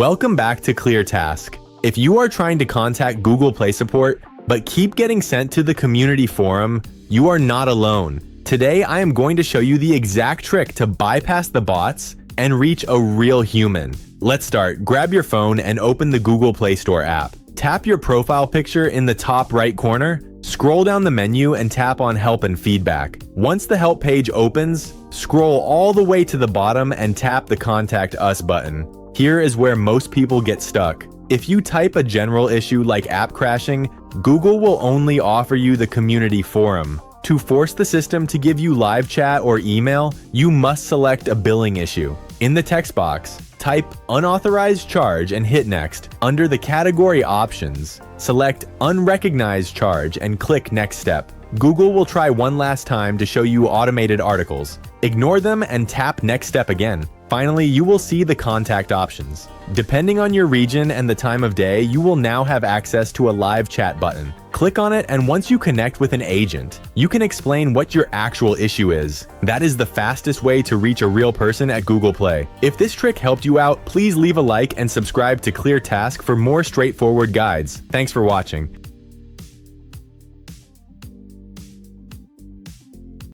Welcome back to ClearTask. If you are trying to contact Google Play support, but keep getting sent to the community forum, you are not alone. Today, I am going to show you the exact trick to bypass the bots and reach a real human. Let's start. Grab your phone and open the Google Play Store app. Tap your profile picture in the top right corner, scroll down the menu and tap on Help and Feedback. Once the help page opens, scroll all the way to the bottom and tap the Contact Us button. Here is where most people get stuck. If you type a general issue like app crashing, Google will only offer you the community forum. To force the system to give you live chat or email, you must select a billing issue. In the text box, type unauthorized charge and hit next. Under the category options, select unrecognized charge and click next step. Google will try one last time to show you automated articles. Ignore them and tap next step again. Finally, you will see the contact options. Depending on your region and the time of day, you will now have access to a live chat button. Click on it, and once you connect with an agent, you can explain what your actual issue is. That is the fastest way to reach a real person at Google Play. If this trick helped you out, please leave a like and subscribe to ClearTask for more straightforward guides. Thanks for watching.